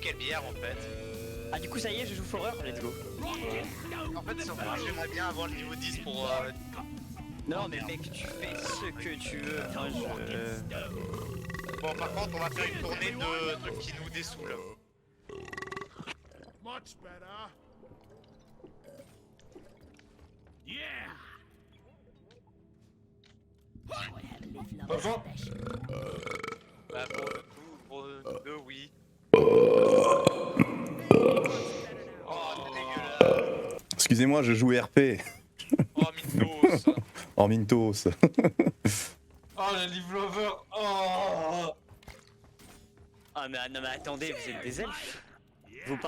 quelle bière en fait? Ah, du coup, ça y est, je joue Forer, let's go. En fait, j'aimerais bien avoir le niveau 10 pour. Non, mais mec, tu fais ce que tu veux. Enfin, Bon, par contre, on va faire une tournée de trucs qui nous dessoulent. Much better. Yeah. Bonjour. Bah, pour nous deux, oui. Oh, c'est dégueulasse. Excusez-moi, je joue RP. Oh, Mintos. En Mintos. Oh, le live lover. Oh. Ah, mais non, mais attendez, vous êtes des elfes.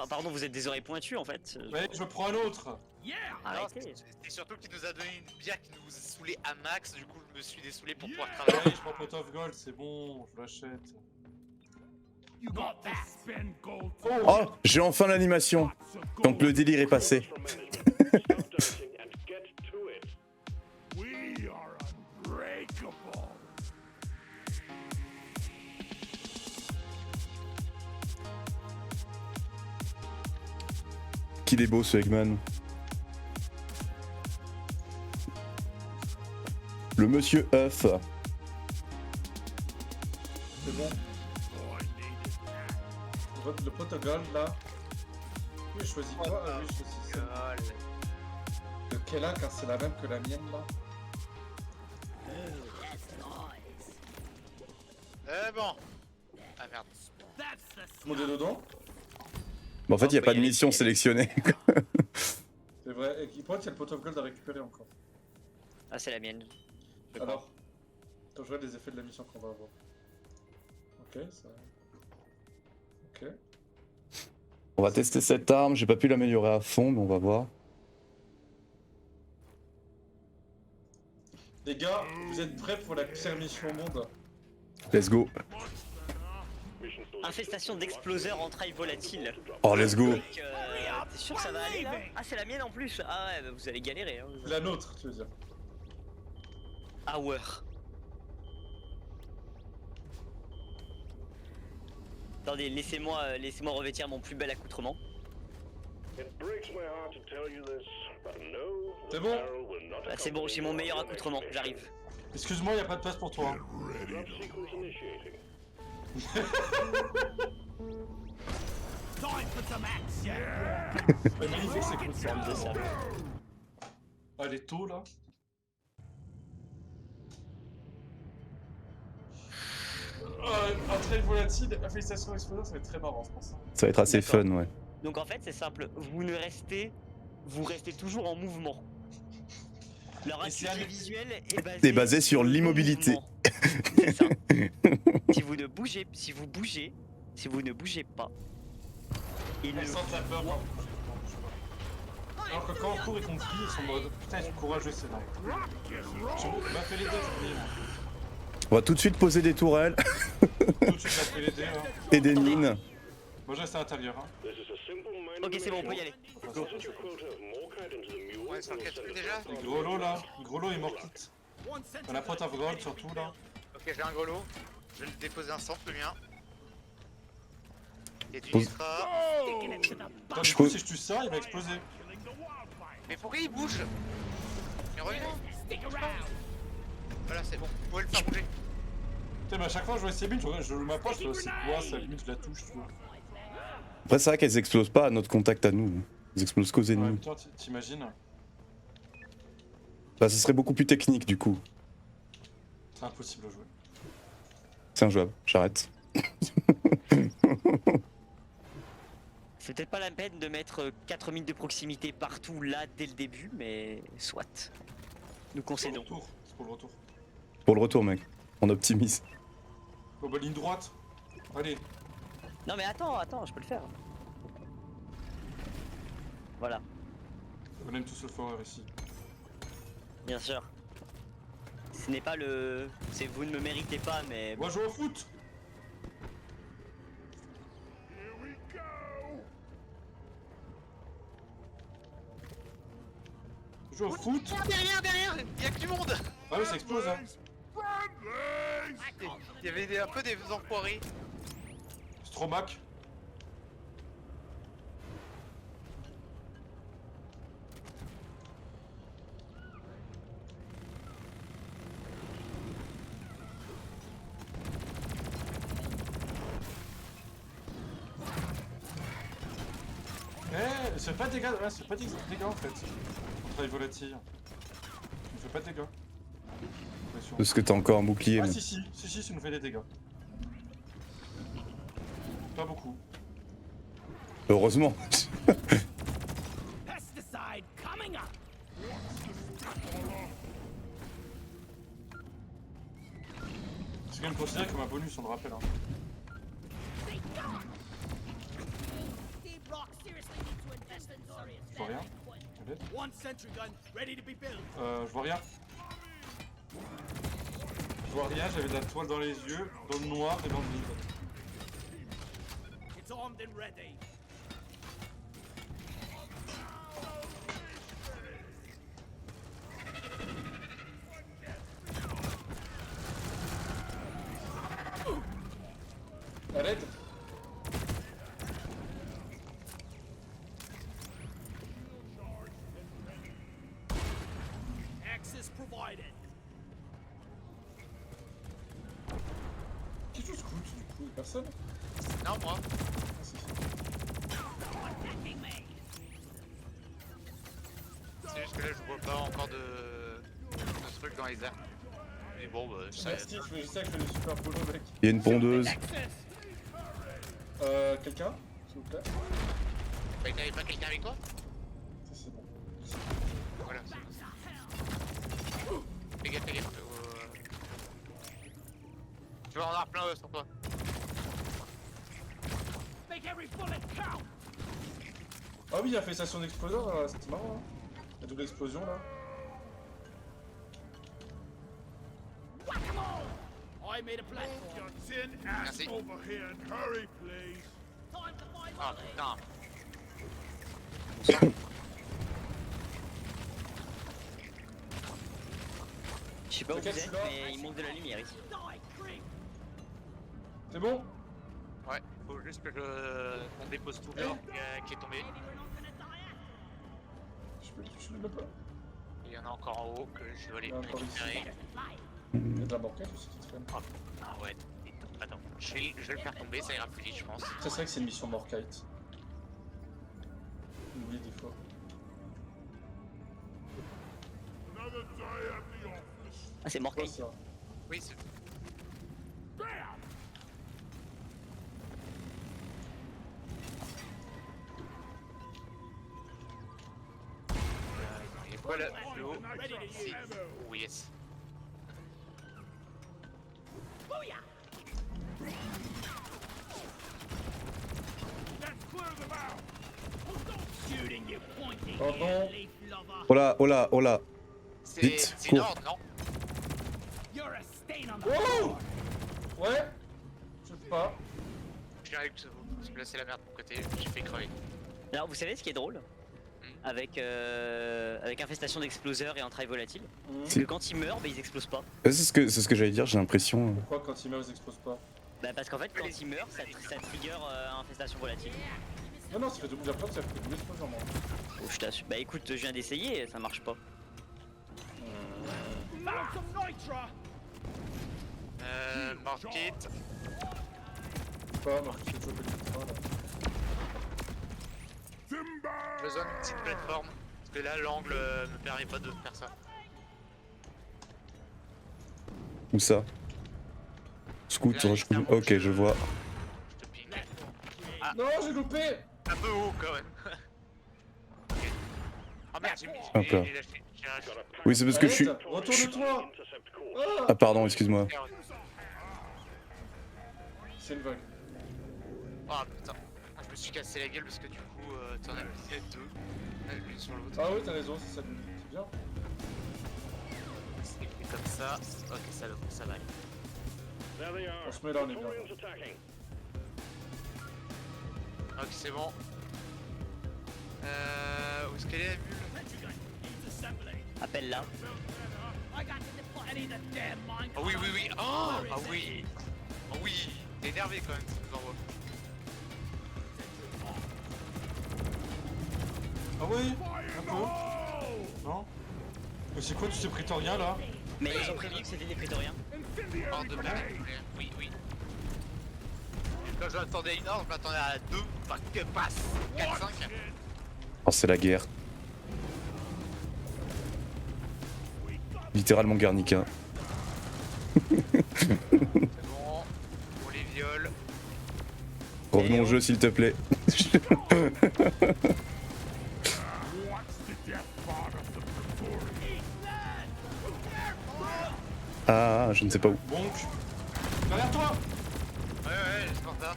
Pardon, vous êtes des oreilles pointues en fait. Ouais, je prends un autre. Non, Arrêtez. c'est surtout qu'il nous a donné une bière qui nous saoulait à max, du coup je me suis dessoulé pour pouvoir Allez, travailler. je prends pot of gold, c'est bon, je l'achète. You got to spend gold. Oh, j'ai enfin l'animation. Donc le délire est passé. We are unbreakable. Qu'il est beau ce Eggman. Le monsieur œuf. C'est bon. Le pot of gold là. Oui, je choisis quoi? Ah oui, je choisis ça. Gueule. De quelle âge, car c'est la même que la mienne là. Bon. Ah merde. Mon dé dedans. Mais en fait, il n'y a faut pas y de aller. mission sélectionnée. C'est vrai. Et qui point, il y a le pot of gold à récupérer encore. Ah, c'est la mienne. Je crois. Alors, attends, je vois les effets de la mission qu'on va avoir. Ok, ça. Ok. On va tester cette arme. J'ai pas pu l'améliorer à fond, mais on va voir. Les gars, vous êtes prêts pour la pire mission au monde? Let's go. Infestation d'exploseurs entrailles volatiles. Oh, let's go. Mec, t'es sûr que ça va aller là? Ah, c'est la mienne en plus. Ah ouais, bah, vous allez galérer. Hein. La nôtre, tu veux dire. Hour. Attendez, laissez-moi revêtir mon plus bel accoutrement. C'est bon? Ah, c'est bon, j'ai mon meilleur accoutrement, j'arrive. Excuse-moi, y a pas de place pour toi. Time for some action. Ouais, magnifique, c'est cool. Forme de sable. Ah, les taux là. Un trail volatile, infestation exploseur, ça va être très marrant, je pense. Ça va être assez D'accord. fun, ouais. Donc en fait, c'est simple, vous restez toujours en mouvement. Leur Et c'est acuité un- visuelle C'est basé sur l'immobilité. mouvement. C'est ça. Si vous ne bougez pas, ils ne Elles sentent la peur. Alors que quand on court et qu'on crie, ils sont en mode putain, ils sont courageux, c'est là. Je m'appelle les dés, j'oublie. On va tout de suite poser des tourelles Tout de suite, m'appelle les dés. Hein. et des mines. Moi, je reste à l'intérieur. Hein. Ok, c'est bon, on peut y aller. Go. On est sur quel truc déjà? Les gros lots là, les gros lots, ils m'en quittent. On a pot of gold surtout là. Ok, j'ai un grelot. Je vais le déposer un centre, le mien. Il y a du Pose- nitra. Attends, Je du coup, peux- si je tue ça, il va exploser. Mais pourquoi il bouge? Mais reviens. Voilà, c'est bon. Vous pouvez le faire bouger. Putain, mais à chaque fois que je vois ces mines, je m'approche, je fais c'est quoi ça, limite je la touche, tu vois. Après, c'est vrai qu'elles explosent pas à notre contact à nous. Elles explosent qu'aux En ennemis. même temps, t'imagines, Bah, ce serait beaucoup plus technique du coup. c'est impossible à jouer. C'est injouable, j'arrête. C'est peut-être pas la peine de mettre 4 mines de proximité partout là dès le début, mais soit. Nous Pour le concédons. retour, c'est pour le retour. Pour le retour, mec. On optimise. Bon bah ligne droite. Allez, Non mais attends, je peux le faire. Voilà, on aime tous le forer ici. bien sûr. Ce n'est pas le... C'est vous ne me méritez pas, mais... Moi je joue au foot. Here we go. Je joue au foot. Derrière, il y a que du monde. Ah oui, ça explose hein. Friendlies. Il y avait un peu des enfoirés. Stromac. fait pas de dégâts, ouais, ça fait pas de dégâts en fait. Contre les volatiles. Ça nous fait pas de dégâts. Impression. Parce que t'as encore un bouclier. Ah mais- si, ça nous fait des dégâts. Pas beaucoup. Heureusement. Pesticide coming up. C'est quand même considéré comme un bonus, on le rappelle. Hein. Steve Rock seriously needs to invest in serious Je vois rien. equipment. Regardez. One sentry gun ready to be built. Je vois rien. Je vois rien, j'avais de la toile dans les yeux, dans le noir et dans le vide. It's armed and ready. À l'aide. Access provided. Qui joue scout du coup? Personne? Non, moi. Ah, si. C'est juste que là, je vois pas encore de trucs dans les airs. Mais bon, bah, ça. Merci, je sais que je fais des super polo mec. Il y a une pondeuse. Quelqu'un? S'il vous plaît? Bah, t'avais pas quelqu'un avec toi? Ça c'est bon. Voilà. Fais gaffe, fais gaffe. Tu vas en avoir plein sur toi. Make every bullet count. Ah oui, il a fait station d'explosion, c'était marrant. Hein. La double explosion là. I made a platform. Your tin ass Merci. over here and hurry, please. Time to find Ah money. putain. Je sais pas où vous Lequel, êtes, celui-là mais il manque de la lumière ici. Die, creep. C'est bon? Ouais, faut juste que on dépose tout l'or qui est tombé. Maybe we're not gonna die at Je peux le toucher même pas. Il y en a encore en haut que je dois aller Il y en a encore récupérer. Il y a de la banquette aussi qui traîne. Ah ouais, attends, je vais le faire tomber, ça ira plus vite je pense. Ça c'est vrai que c'est une mission Morkite. On oublie des fois. Another day at the office. Ah, c'est Quoi Morkite. ça? Oui, c'est... Il y a quoi là, le haut? Si. Oh yes. Let's clear them out. Shooting you, pointing Pardon? leaf lover. Oh là, oh là, oh là. C'est Vite, une cours. horde, non? You're a stain on the Oh! floor. Ouais? Je sais pas. Je viens avec vous, parce que là c'est la merde de mon côté, j'ai fait crever. Alors, vous savez ce qui est drôle avec infestation d'exploseurs et entrailles volatiles, c'est que quand ils meurent, bah, ils explosent pas. C'est ce que j'allais dire, j'ai l'impression. Pourquoi quand ils meurent ils explosent pas? Bah, parce qu'en fait, quand ils meurent, ça trigger infestation volatile. Non, non, ça fait double après, ça fait double explosion moi. Oh, je t'assure. Bah écoute, je viens d'essayer, ça marche pas. Found some nitra. Market. Pas, moi je fais choper le train là. J'ai besoin d'une petite plateforme, parce que là l'angle me permet pas de faire ça. Où ça? Scout, ok, je vois. Je te ping. Non, j'ai loupé! Un peu haut quand même. Ok. Ah merde, Hop là. j'ai lâché. J'ai lâché. Oui, c'est parce que je suis. Arrête, retourne-toi! Ah! Ah, pardon, excuse-moi. C'est une vague. Ah putain. Ah, je me suis cassé la gueule parce que du coup, t'en as mis deux. L'une sur l'autre. Ah oui, t'as raison, c'est ça, c'est bien. C'est fait comme ça. Ok, ça va aller. On se met là, on est bien. Ok, c'est bon. Où est-ce qu'elle est la mule? Appelle-la. I got to deploy. Any of the damn mine. Oh oui, oui, oui. Oh, ah oui. Oh oui. T'es énervé quand même, tu nous envoies. Ah oui? Un peu? Non? Mais c'est quoi, tu t'es prétorien là? Mais ils ont prévu que c'était des prétoriens. Horde de merde. Oui, oui. Quand je m'attendais à une horde, je m'attendais à deux. Enfin, que passe 4-5. Oh, c'est la guerre. Littéralement Guernica. C'est bon. On les viole. Revenons au jeu, s'il te plaît. What's the death part of the Praetorian? Ah, je ne sais pas où. Bonk. Derrière toi. Ouais, c'est pour ça.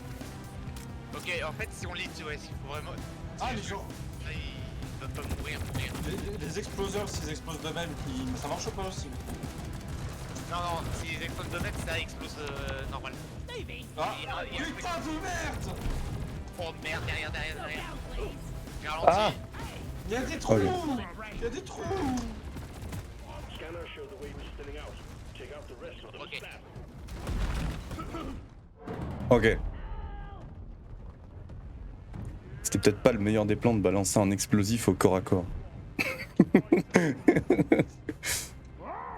Ok, en fait, si on lit, ouais, s'il faut vraiment. Ah, les gens. Ils peuvent pas mourir pour rien. Les exploseurs, s'ils explosent de même, ça marche pas aussi. Non, s'ils explosent de mètres, ça explose normal. Davey, Ah, Il y a un truc. putain de merde. Oh merde, derrière. J'ai ralenti. Ah, Il y a des trous. Ok. Il y a des trous. Ok. ok. C'était peut-être pas le meilleur des plans de balancer un explosif au corps à corps.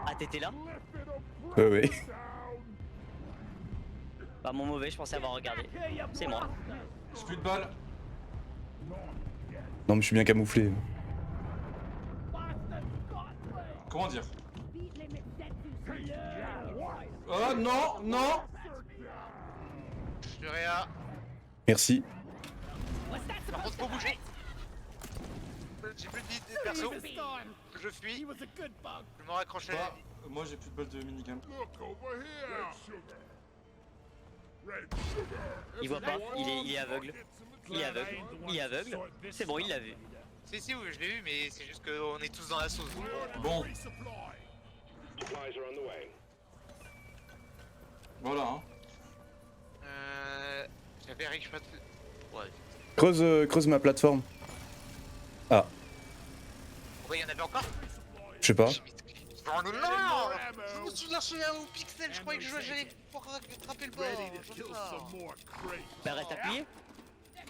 Ah, t'étais là? Ouais. Bah, mon mauvais, je pensais avoir regardé. C'est moi. J'ai plus de balles. Non, mais je suis bien camouflé. Comment dire? beat limit dead too soon. Oh non, non. Je réa. Merci. What's that Par contre, faut bouger. J'ai plus de vie de perso. supposed to be? Je fuis. He was a good bug. Je me raccroche à la Bah, vie. moi j'ai plus de balles de minigun. Look over here. Red sugar. Red sugar. Il voit pas, il est aveugle. Il est aveugle. C'est bon, il l'a vu. Si, oui, je l'ai vu, mais c'est juste qu'on est tous dans la sauce. Bon, voilà. Hein. J'avais Rick, je sais pas. Ouais. Creuse ma plateforme. Ah, Pourquoi il y en avait encore? je sais pas. Oh non, non. Je me suis lâché là au pixel, je croyais que j'allais pouvoir attraper le bord. Je sais pas. Bah, reste appuyé. Ah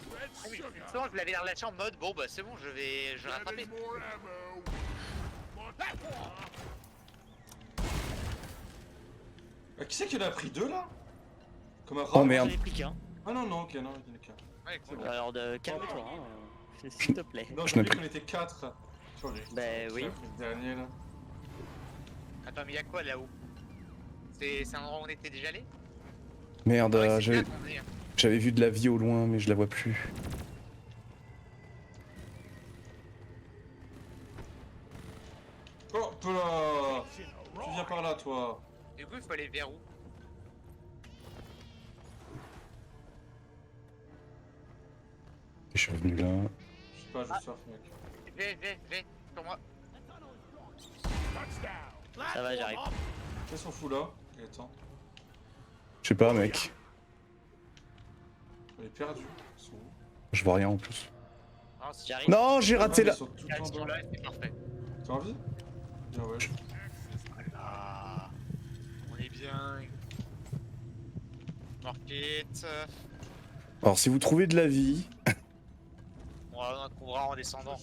oui, c'est bon, je l'avais relâché en mode bon bah c'est bon, je vais rattraper. Qui c'est qui en a pris deux là? Comme un rat. Oh merde. J'en ai pris qu'un. Ah non, non, ok, non, il y en a qu'un. Ouais, cool. Alors, calme-toi, hein. S'il te plaît. Non, Je j'ai n'ai dit plus. qu'on était 4. Bah oui. Le dernier là. Attends, mais y'a quoi là-haut? C'est un endroit où on était déjà allé? Merde, Ouais, c'est j'avais bien qu'on est. j'avais vu de la vie au loin, mais je la vois plus. Hop là. Tu viens par là, toi. Du coup, il faut aller vers où? Je suis revenu là. Je sais pas, je surfe, mec. Vais, sur moi. Ça va, j'arrive. Qu'est-ce qu'on fout là? Il est temps. Je sais pas, mec. On est perdu. Ils sont où? Je vois rien en plus. Non, si J'arrive. Non, j'ai raté Ils la. sont tout Elles en sont bas. là, c'est parfait. T'as envie? Bien ouais. Voilà. On est bien. Market. Alors, si vous trouvez de la vie, On va couvrir en descendant.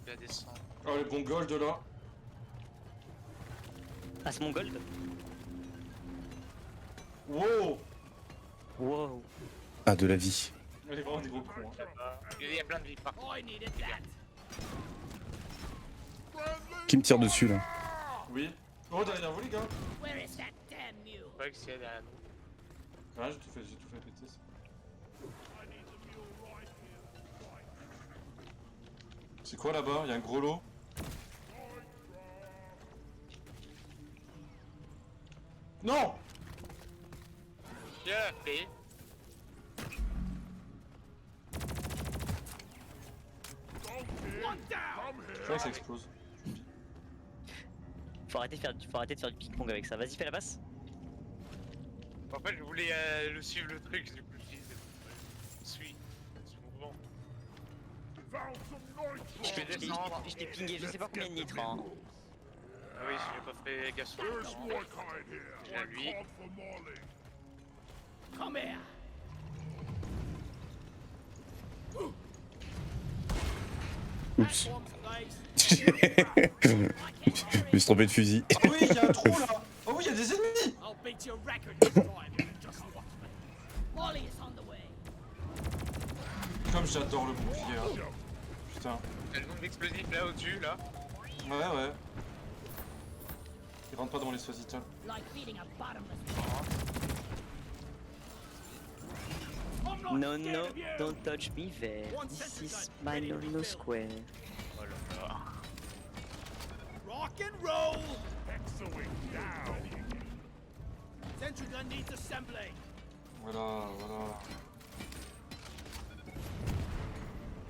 Il va descendre. Oh, les bons gold là. Ah, c'est mon gold. Wow. Wow. ah, de la vie. Elle est vraiment des gros cons. Hein. Il y a plein de vie par contre. I needed that. Qui me tire dessus là? Oui. Oh, derrière vous, les gars. Where is that damn mule? Je croyais que c'est derrière nous. Ouais, j'ai tout fait péter ça. C'est quoi là-bas? Il y a un gros lot. Non! Bien fait. Je crois que ça explose. Faut arrêter de faire du ping-pong avec ça. Vas-y, fais la passe. En fait, je voulais le suivre le truc, du coup, je suis mouvement. Je vais descendre. Je t'ai pingé, je sais pas combien de nitres. Hein. Ah oui, j'ai pas fait gaffe sur le temps. J'ai à lui. Come here. Oups. Platform place. Je me suis trompé de fusil. Ah oui, il y a un trou là! Oh oui, il y a des ennemis! I'll beat your record this time. Just watch me. Molly is on j'adore le bouclier. Hein. Putain. T'as le nombre d'explosifs là au-dessus là. Ouais. Il rentre pas dans les soisitels. Like feeding a bottomless No, no, don't touch me there. This is my no square. Oh là là. Rock and roll! Hexawing down. Sentry gun needs assembly. Voilà.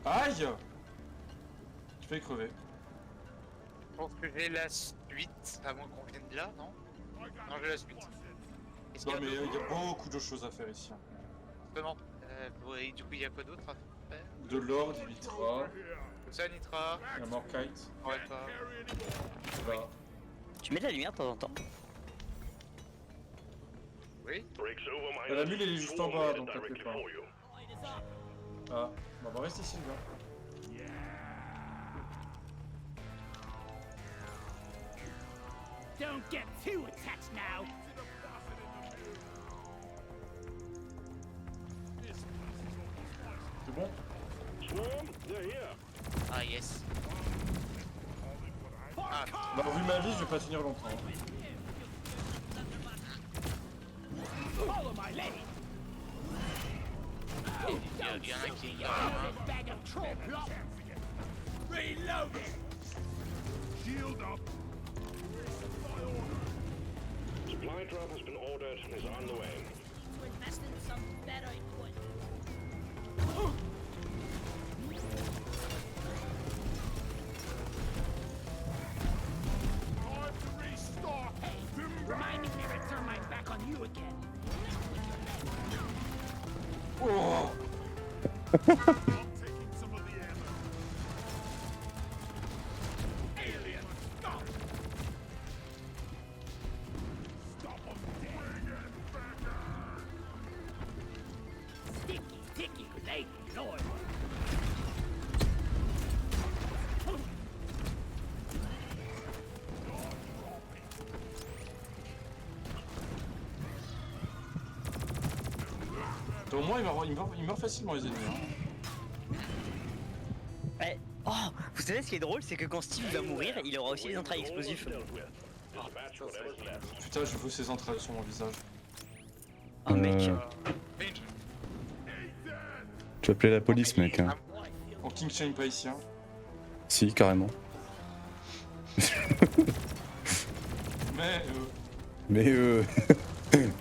Aïe! Je vais crever. Je pense que j'ai la suite, à moins qu'on vienne de là, non? Non, j'ai la suite. Est-ce Non qu'il mais y a il y a beaucoup de choses à faire ici. Justement. Ouais, du coup, il y a quoi d'autre à faire? De l'or, du nitra, Ça, Nitra. un morkite. Ouais, pas. Voilà. Tu mets de la lumière de temps en temps. Oui. Et la mule elle est juste en bas donc t'inquiète pas. Ah, bah on va rester ici le gars. Don't get too attached now. C'est bon? Ah, yes. Ah, Bah vu ma vie je vais pas tenir longtemps. Follow my lead. il y en a qui. Il y en a This bag of troll plop. Reload it! Shield up. Supply drop has been ordered and is on the way. To invest in some better equipment. Time to restock. Hey, remind me never to turn my back on you again. Oh! I'm taking some of the ammo. Alien, stop! Stop them dead. Sticky, sticky, lady lord. Au moins il meurt facilement les ennemis. Hein. Eh, oh, vous savez ce qui est drôle, c'est que quand Steve va mourir, il aura aussi des entrailles explosifs. Putain je veux ses entrailles sur mon visage. Oh mec. Binge. Tu vas appeler la police, mec. Hein. En King Chain pas ici hein. Si, carrément. Mais Mais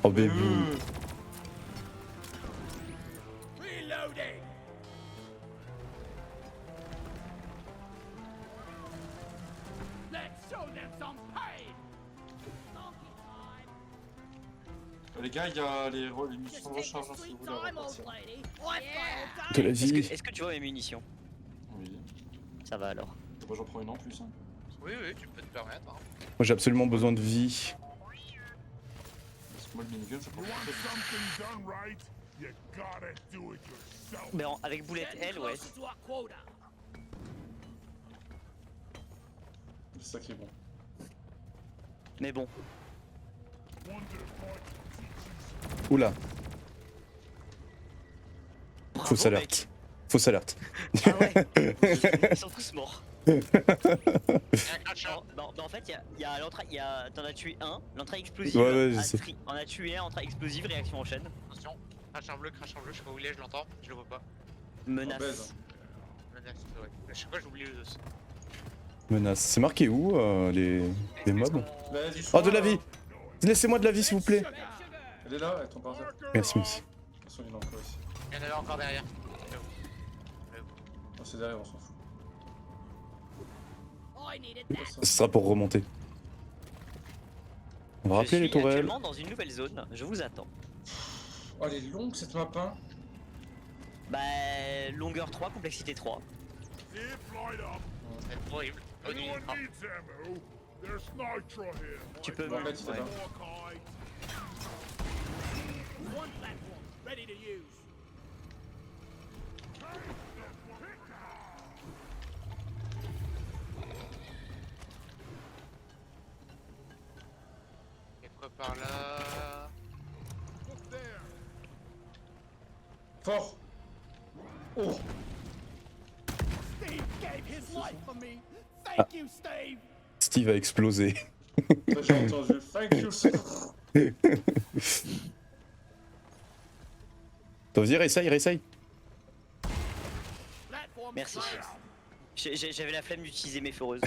oh mais bébé. Reloading! Let's show them some pain. Donkey time. Les gars il y a les munitions de Just take recharge the hein, si sweet vous voulez time, avant de old partir. lady. I've got all De day. la vie. Est-ce que tu vois mes munitions? Oui. Ça va alors. Moi j'en prends une en plus hein. Oui, tu peux te permettre. Hein. Moi j'ai absolument besoin de vie. Parce que moi le minigun ça prend You pas want très bien. something done right? You gotta do it yourself. Mais avec boulette Getting L, ouais. closer to our quota. C'est ça qui est bon. Mais bon. Wonder if I can teach you Oula, Bravo, fausse mec. alerte. Fausse alerte. Ah ouais. Ils sont tous morts. Il y a un crash. Non, en fait, il y a l'entraille, t'en as tué un, l'entraille explosive. Ouais, ouais, je sais. On a tué un, entraille explosive, réaction en chaîne. Attention. Crash en bleu, je sais pas où il est, je l'entends. Je le vois pas. Menace. baise. Menace, ouais. À chaque fois, j'oublie le dos. Menace. C'est marqué où les mobs? Vas-y, Oh, de la vie. Laissez-moi de la vie s'il vous plaît. Elle est là, elle tombe par terre. Merci, merci. De toute façon il y en a encore ici. Il y en avait encore derrière. Non c'est derrière on s'en fout. I needed that. Ce sera pour remonter. On va rappeler les Je suis tourelles. actuellement dans une nouvelle zone, je vous attends. Oh elle est longue cette map hein. Bah, longueur 3, complexité 3. Zip light up. C'est horrible. Oh, Anyone ah. needs ammo? There's nitro here. Tu peux Bon, me... bah, tu fais ouais. pas. Morkite. One platform, ready to use. Et quoi par là? Look there. Fort. Oh Steve gave his life for me. Thank you, Steve. Steve a explosé. J'ai entendu. Thank you, sir. Vas-y, réessaye. Platform Merci. closed. J'avais la flemme d'utiliser mes foreuses.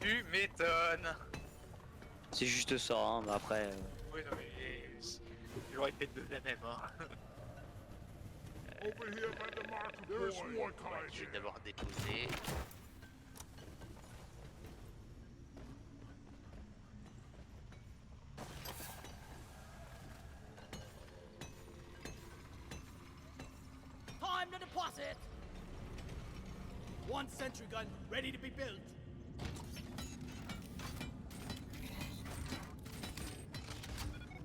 Tu m'étonnes. C'est juste ça, hein, mais après... Oui, non, mais j'aurais fait de la même. Hein. Over here by the marker There's point. one je vais d'abord déposer. Time to deposit. One sentry gun ready to be built.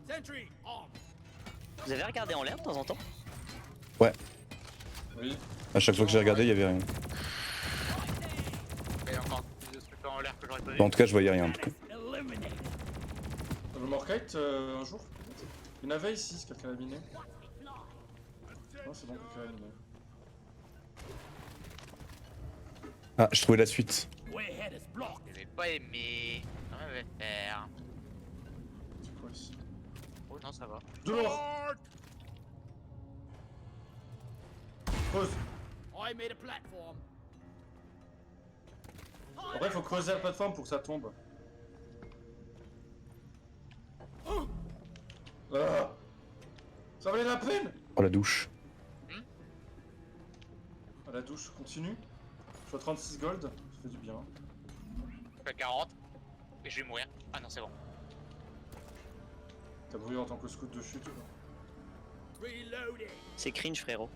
Sentry armed. Vous avez regardé en l'air de temps en temps? Oui. À chaque fois que j'ai regardé, il y avait rien. Et encore plus de trucs en l'air que j'aurais pas vu. En tout cas, je voyais rien. En tout cas. Eliminate. Le Morkite, un jour. Il y en avait ici, si quelqu'un l'a miné. Non, c'est bon, quelqu'un l'a miné. Ah, je trouvais la suite. Wayhead is blocked. J'avais pas aimé. Comment je vais faire? C'est quoi ici? Oh non, ça va. Dehors! Creuse. I made a platform. En vrai, faut creuser la plateforme pour que ça tombe. Ah. Ça valait la peine! Oh, la douche. À la douche, continue. Je suis à 36 gold, ça fait du bien. Je suis à 40. Et je vais mourir. Ah non, c'est bon. T'as brûlé en tant que scout de chute. Quoi. Reloading. C'est cringe, frérot.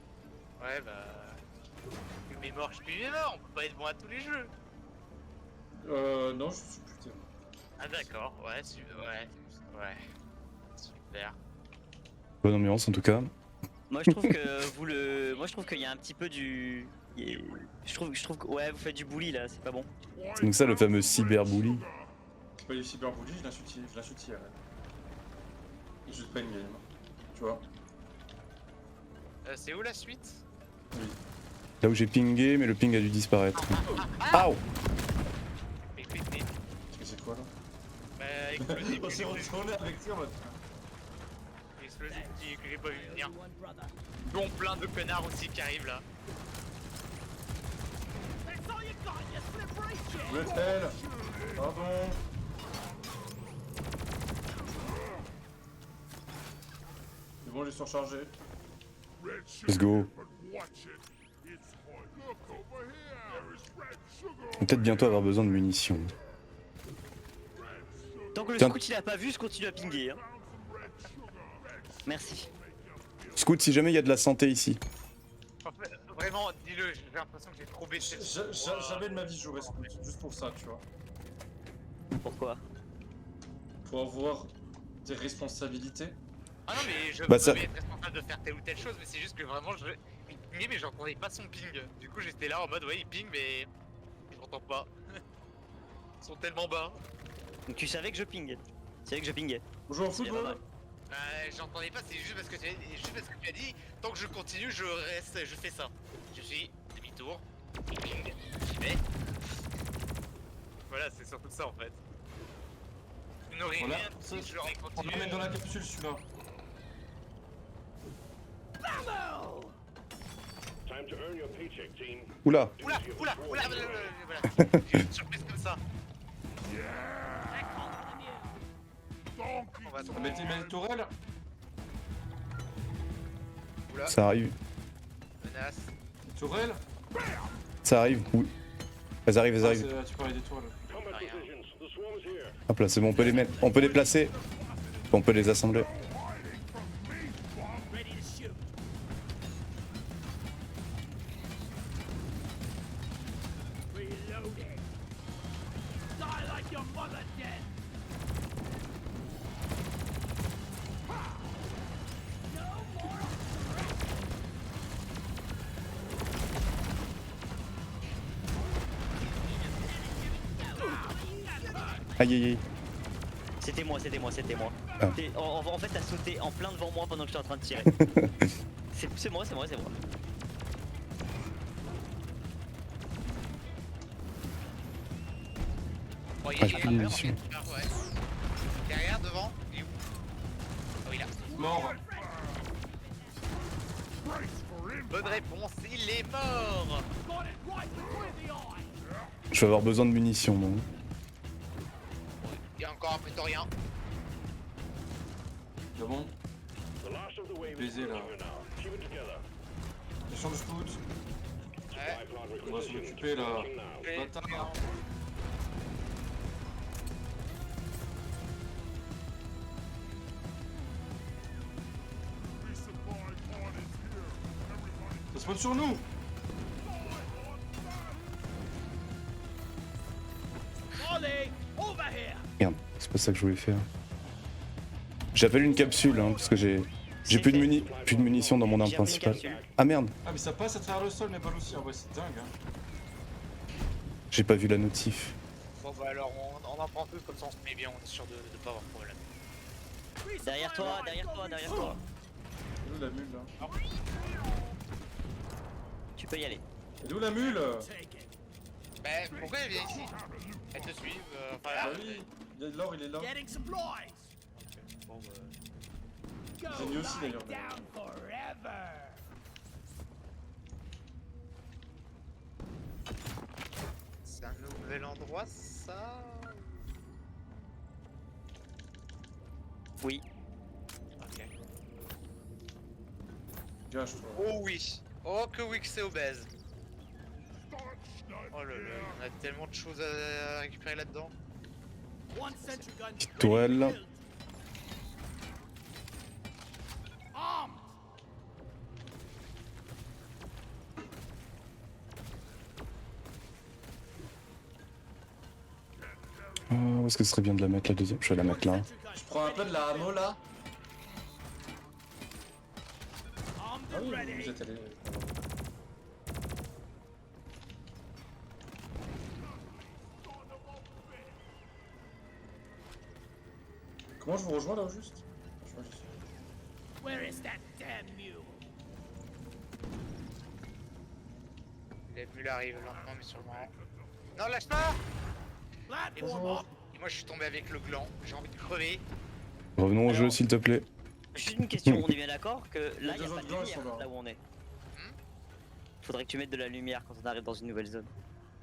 Ouais, bah. Plus mes morts, je suis mes morts. On peut pas être bon à tous les jeux. Non, je suis putain. Ah d'accord, ouais, ouais. Super. Bonne ambiance en tout cas. Moi je trouve que moi je trouve qu'il y a un petit peu du... Je trouve que ouais, vous faites du bully là, c'est pas bon. C'est donc ça le fameux cyberbully. C'est pas du cyberbully, je l'insulte hier. Et juste pas une game. Tu vois? C'est où la suite? Oui. Là où j'ai pingé, mais le ping a dû disparaître. Aouh! Mais C'est quoi là? bah, explosif. On s'est retourné avec toi en mode. Explosif que j'ai pas vu venir. One brother. Dont plein de connards aussi qui arrivent là. That's all you got, you slip right kid. Où est-elle? Pardon. C'est bon, j'ai surchargé. Red sugar, Let's go. but watch it. It's hot. Look over here. There is red sugar. On va peut-être bientôt avoir besoin de munitions. Tant que le Tiens. scout il a pas vu, je continue à pinguer. Hein. Merci. Scout, si jamais il y a de la santé ici. En fait, vraiment, dis-le, j'ai l'impression que j'ai trop baissé. Jamais de ma vie j'aurais scout, juste pour ça, tu vois. Pourquoi? Pour avoir des responsabilités. Ah non, mais je Bah, peux ça- être responsable de faire telle ou telle chose, mais c'est juste que vraiment, il pingait, mais j'entendais pas son ping. Du coup, j'étais là en mode, ouais, il ping, mais je l'entends pas. Ils sont tellement bas. Donc tu savais que je ping. Tu savais que je pingais. On joue au C'est pas football. mal. J'entendais pas, c'est juste parce que tu as dit, tant que je continue, je reste, je fais ça. Je suis demi-tour, ping, j'y vais. Voilà, c'est surtout ça en fait. Je n'aurais Voilà, rien ça, dit, j'aurais on va continué. le mettre dans la capsule celui-là. Time to earn your paycheck, team. Oula! Oula, voilà, j'ai une surprise comme ça. On va On va mettre une tourelle. Oula, Ça arrive. menace. Une tourelle. Ça arrive. Oui. Elles arrivent, elles Ah, arrivent. tu parlais des tourelles. Combat positions. The swarm is here. Hop là, c'est bon, on peut les mettre. On peut les placer. On peut les assembler. Ready to shoot. Reloading. Die like your mother dead. Aïe aïe aïe. C'était moi. Ah. En fait t'as sauté en plein devant moi pendant que j'étais en train de tirer. c'est moi. Bon, il Ah, j'ai plus de ouais, munitions. ouais. Derrière, devant, il est où? Oh, il est là. Mort. Bonne réponse, il est mort. Got it right between the eyes. Je vais avoir besoin de munitions, donc. Il y a encore un prétorien. C'est bon. The last of the wave is Baiser là. approaching you now. Keep it together. Gestion de scout. Ouais. Supply plant On va se requisitioned. l'occuper là. Approaching now. Bâtard. Ça spawn sur nous. Ollie, over here. Merde, c'est pas ça que je voulais faire. J'appelle une capsule, hein, parce que j'ai C'est plus de, fait. plus de munitions dans mon arme J'ai appelé une principale. capsule. Ah merde, Ah mais ça passe à travers le sol mais pas aussi. Ah ouais c'est dingue hein. j'ai pas vu la notif. Bon, bah alors, on en prend peu, comme ça on se met bien, on est sûr de pas avoir de problème. Derrière toi, derrière toi, derrière toi. Elle est où la mule là? Tu peux y aller. Elle est où la mule? Bah, pourquoi elle vient ici? Elle te suit, enfin, Ah oui, il y a de l'or, il est là. Getting supplies. bon, bah... J'ai mis aussi d'ailleurs. Down forever. C'est un nouvel endroit, ça? Oui. Ok. Gâche toi. Oh oui! Oh que oui que c'est obèse! Oh là là, on a tellement de choses à récupérer là-dedans. One sentry gun. Petite tourelle. Armed. Où est-ce que ce serait bien de la mettre la deuxième? Je vais la mettre là. Je prends un peu de la ammo là. Armed Ah and oui, ready. vous êtes allé. Comment je vous rejoins là au juste? Je vois juste. Where is that damn mule? La bulle arrive lentement mais sûrement. Non, lâche pas! Et Platform moi, up. et moi je suis tombé avec le gland, j'ai envie de crever. Revenons au jeu Alors- s'il te plaît. Juste une question, on est bien d'accord que là, Les il deux a pas autres de glands, ils lumière sont là. là où on est. Faudrait que tu mettes de la lumière quand on arrive dans une nouvelle zone.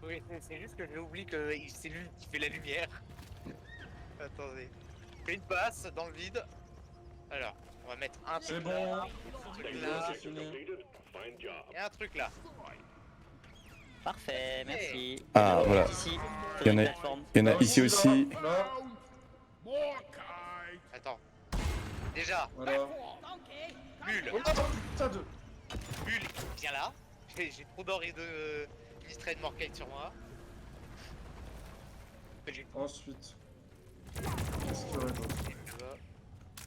Oui, c'est juste que j'ai oublié que c'est lui qui fait la lumière. Attendez. Je fais une passe dans le vide. Alors, on va mettre un C'est truc bon. là, un truc C'est là, c'est fini. Completed. Fine job. et un truc là. Parfait, merci. Ah, voilà. Ici, Il y en a- une plateforme. Il y en a Là ici aussi. Là, More kite. Attends. Déjà, voilà. Bulle, Oh putain de. Bulle, viens là. J'ai trop d'or et de Nistrate Morkite sur moi. J'ai Ensuite. Qu'est-ce qu'il y aurait d'autre?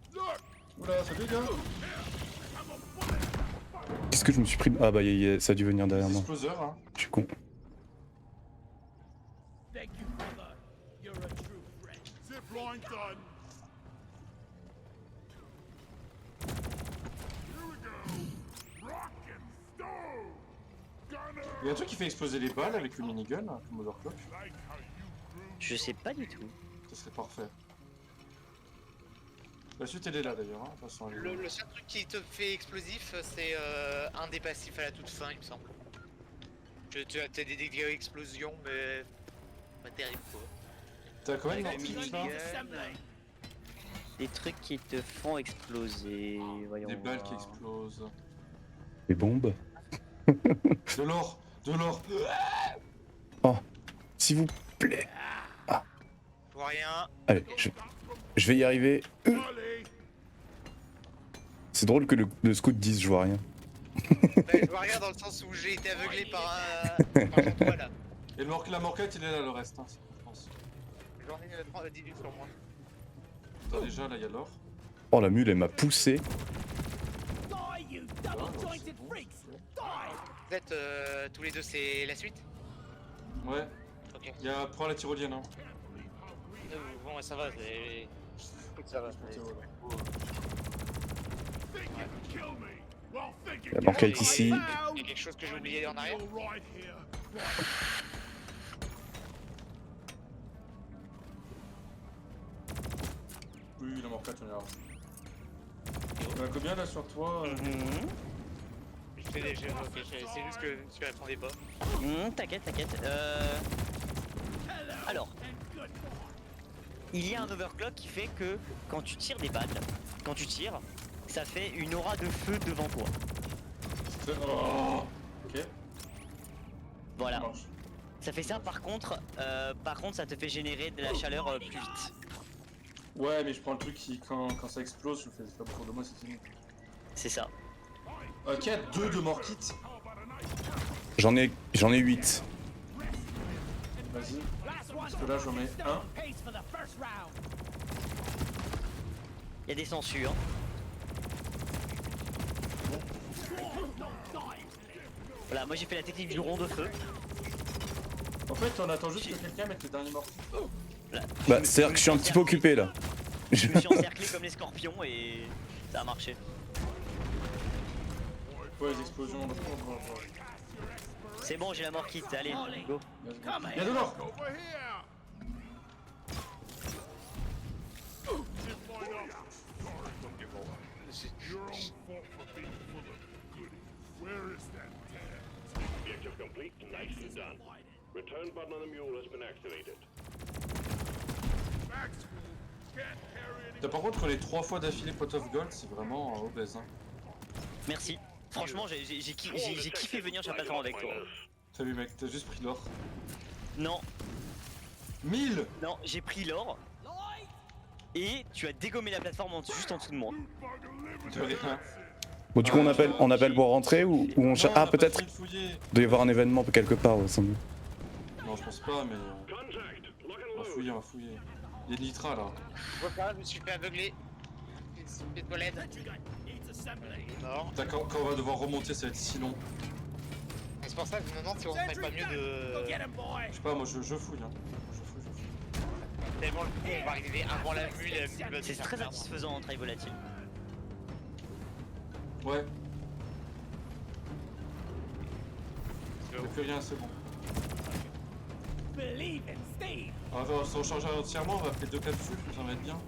tu vois. Oula, salut gars. Qu'est-ce que je me suis pris? Ah bah ça a dû venir derrière moi. Exploseur hein. Je suis con. Thank you, brother. You're a true friend. Zip line done. Here we go. Rock and stone. Gunner. Il y a un truc qui fait exploser les balles avec le minigun, là, comme overclock. Like how you grew. Je sais pas du tout. Ça serait parfait. La suite elle est là d'ailleurs, hein. De toute façon, elle est là. Le seul truc qui te fait explosif, c'est un des passifs à la toute fin, il me semble. Tu as des dégâts explosion, mais pas terrible quoi. T'as quand même Avec une le petite là. minigun. Des trucs qui te font exploser. Voyons Des balles qui voir. explosent. Des bombes. De l'or. De l'or. S'il vous plaît. Je vois rien. Allez, je vais y arriver. Ollie. C'est drôle que le scout dise je vois rien. Je vois rien dans le sens où j'ai été aveuglé par Jean-Toi là. Et la morquette il est là le reste, hein, je pense. J'en ai 18 sur moi. Attends, déjà là il y a l'or. Oh la mule elle m'a poussé. Die, you double jointed freaks. Die. Vous êtes tous les deux, c'est la suite? Ouais. Ok. Il y a. Prends la tyrolienne hein. Bon, ça va, c'est. Ça va. Think you can kill me. Well, think you La can. banquette ici. Il y a quelque chose que j'ai oublié en arrière. You're right here. Oui, la mort 4, on est large. On a combien là sur toi Je fais des jeux, ok, c'est juste que tu répondais pas. T'inquiète, t'inquiète. Alors, il y a un overclock qui fait que quand tu tires des balles, quand tu tires, ça fait une aura de feu devant toi. Oh ok. Voilà. Ça marche. Ça fait ça. Par contre, ça te fait générer de la chaleur plus vite. Ouais, mais je prends le truc qui, quand ça explose, je fais comme pour de moi, c'est fini. C'est ça. Ok, 2 de mort kit. J'en ai 8. Vas-y. Parce que là, j'en mets un. Pace for the first round. Il y a des censures. Voilà, moi j'ai fait la technique du rond de feu. En fait, on attend juste que quelqu'un mette le dernier mort kit. Bah, c'est-à-dire que je suis un petit peu occupé là. Je me suis encerclé comme les scorpions et ça a marché. Ouais, les explosions. C'est bon, j'ai la mort quitte, allez, go. Il y a deux morts. Over here! Your own fault for being full of goodies. Where is that tab? Objective complete. Nicely done. Return button on the mule has been activated. Back school. Can't carry any. Par contre, les 3 fois d'affilée pot of gold, c'est vraiment obèse. Hein. Merci. Franchement, j'ai kiffé venir sur la plateforme avec toi. T'as vu, mec, t'as juste pris l'or. Non, 1000. non, j'ai pris l'or. Et tu as dégommé la plateforme juste en dessous de moi. De rien. Bon, du coup, on appelle pour rentrer ou on cherche. Ah, peut-être. Il Il doit y avoir un événement quelque part, ouais, sans doute. Non, je pense pas, mais. Contact. Lock On va and load. fouiller, on va fouiller. Il y a de l'itra là. Je vois pas, je me suis fait aveugler. Les toilettes. Il est mort. D'accord, quand on va devoir remonter, ça va être si long. Et c'est pour ça que je me demande si on ferait pas mieux de. Je sais pas, moi je fouille. Hein. Je fouille. Tellement le coup, on va arriver avant la mule et la mule va se C'est faire très perdre. satisfaisant en trail volatile. Ouais. Y'a plus rien, c'est bon. Believe in Steve. On va se recharger entièrement, on va faire 2 capsules, ça va être bien.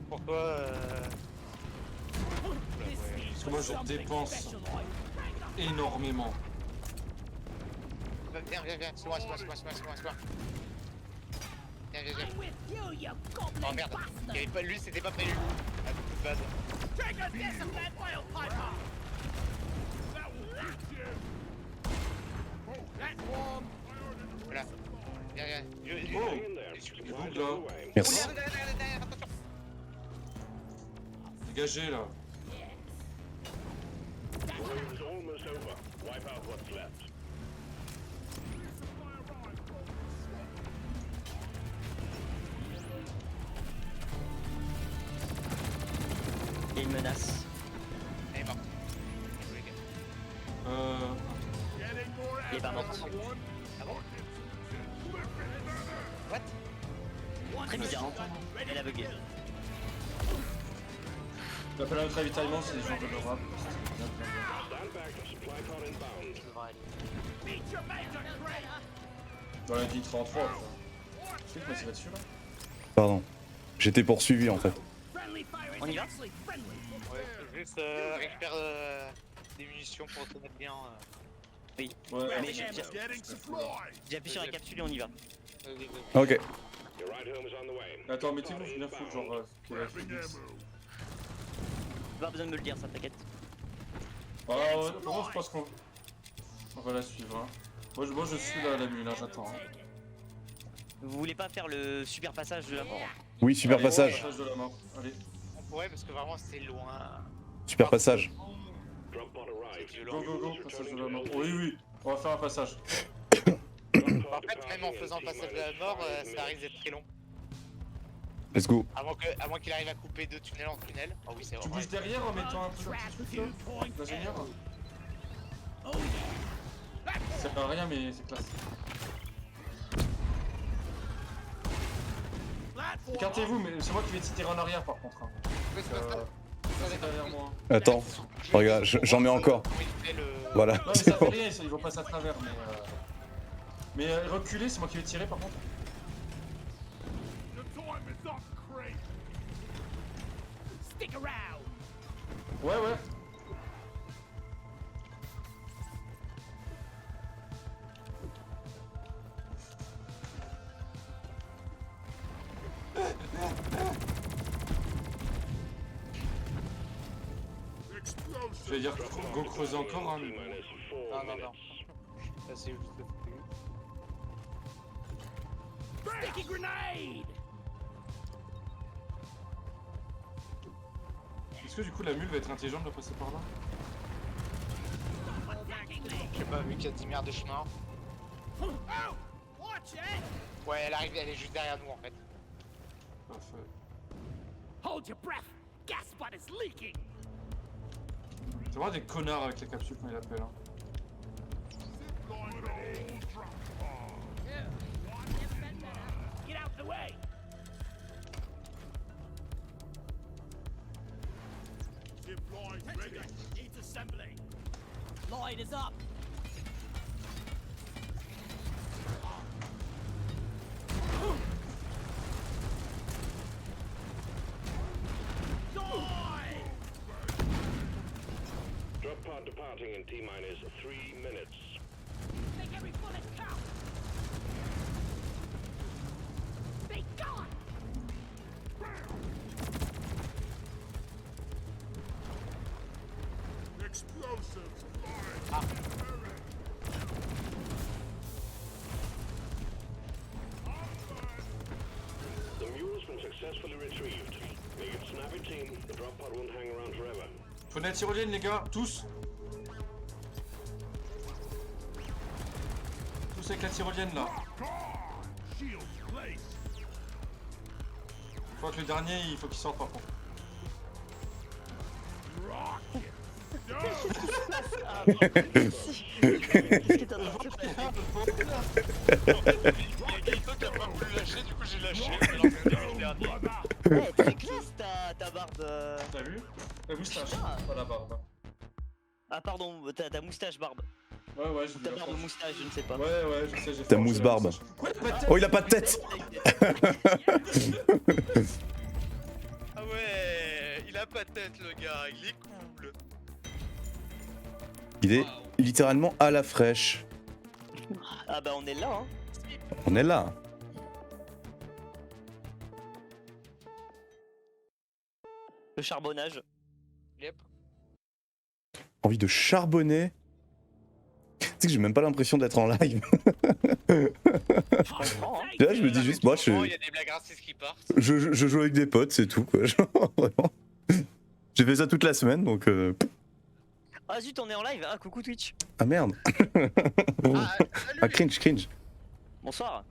Pourquoi Parce que moi je dépense énormément. Viens, c'est moi. Viens. I'm with you, you goblin Oh merde, bastard. il y avait pas, lui c'était pas prévu. Ah, beaucoup de base. Trigger this of that whale piper. That's warm. Voilà. Viens. Oh, Hang in there. il Supplies bouge on là. the way. Merci. Derrière, attention. Dégagez là. The wave is almost over. Wipe out what's left. Il y a une menace. Elle est morte. Il est pas mort. Ah bon What Très bizarre. Elle a bugué. J'appelle un ravitaillement, c'est les gens de l'Europe. Stand back. Supply car inbound. Meet your major traitor. Dans la litre en 3. Tu sais que moi c'est là-dessus là. Pardon. J'étais poursuivi en fait. Friendly fire On y is va actually friendly. Ouais, faut juste récupérer des munitions pour te mettre bien. Oui. Ouais, Mais Getting supplies. j'appuie sur la capsule et on y va. Ok. Your ride home is on the way. Attends, mettez-vous, je viens foutre genre. Quelle est la Phoenix. Pas besoin de me le dire, ça t'inquiète. Ah ouais, pour moi je pense qu'on va la suivre. Hein. Moi je suis là à la mule, hein, j'attends. Hein. Vous voulez pas faire le super passage de la mort? Oui, super Allez, passage. passage de la mort. Allez, On pourrait parce que vraiment c'est loin. Super passage. Drop pod arrived. C'est go violent. go go, passage de la mort. Oui, on va faire un passage. En fait, même en faisant le passage de la mort, ça risque d'être très long. Let's go. Avant qu'il arrive à couper 2 tunnels en tunnel. Oh oui, c'est Tu vrai. bouges derrière en mettant un peu le petit truc là. L'ingénieur. Ça sert à rien mais c'est classe. Écartez-vous, mais c'est moi qui vais tirer en arrière par contre. Hein. Ouais, c'est pas ça. passer derrière moi. Attends, regarde, j'en mets encore. Comment il fait le... Voilà, Non, mais c'est ça fait bon. rien, ils vont passer à travers. Mais reculer, c'est moi qui vais tirer par contre. The time is up, Craig. Stick around. Ouais, ouais. Je vais dire go creuser encore, hein. T-minus 4 Non, non, non. minutes. Ça c'est juste le truc. Sticky grenade. Est-ce que du coup la mule va être intelligente de passer par là? Attacking me. Je sais pas, vu qu'il y a 10 milliards de chemins. Oh, watch it. Ouais, elle arrive, elle est juste derrière nous en fait. Parfait. Hold your breath. Gas spot is leaking. C'est vraiment des connards avec les capsules quand ils l'appellent. Hein. Get out the way. Zip line ready. Needs assembly. Line is up. Drop pod departing in T-minus 3 minutes. Make every bullet count. They gone. Explosives. The mule's been successfully retrieved. Make it snappy, team. The drop pod won't hang around forever. Prenez la tyrolienne les gars, tous. Tous avec la tyrolienne là. Shield placed. Je crois que le dernier il faut qu'il sorte par contre. Rocket. Qu'est-ce que t'as en train de faire? Il y a Gaëtan qui a pas voulu lâcher, du coup j'ai lâché. Alors que le dernier. Ouais, très classe ta barbe. T'as vu? La moustache, Ah. pas la barbe. Ah pardon, ta moustache barbe. Ouais, ouais, j'ai Ta vu la barbe frange. moustache, je ne sais pas. Ouais, ouais, je sais, j'ai fait. Ta mousse barbe. Quoi, il a pas de tête? Oh, il a pas de tête. Ah ouais, il a pas de tête le gars, il est cool. Il est littéralement à la fraîche. Ah bah on est là hein. On est là. Le charbonnage. Yep. Envie de charbonner. Tu sais que j'ai même pas l'impression d'être en live. Là, je me dis juste, moi, Il y a des blagues racistes qui partent. je joue avec des potes, c'est tout, quoi. Genre, vraiment. J'ai fait ça toute la semaine, donc... Ah zut, on est en live. Ah coucou Twitch. Ah merde. Ah, salut. Ah, cringe. Bonsoir.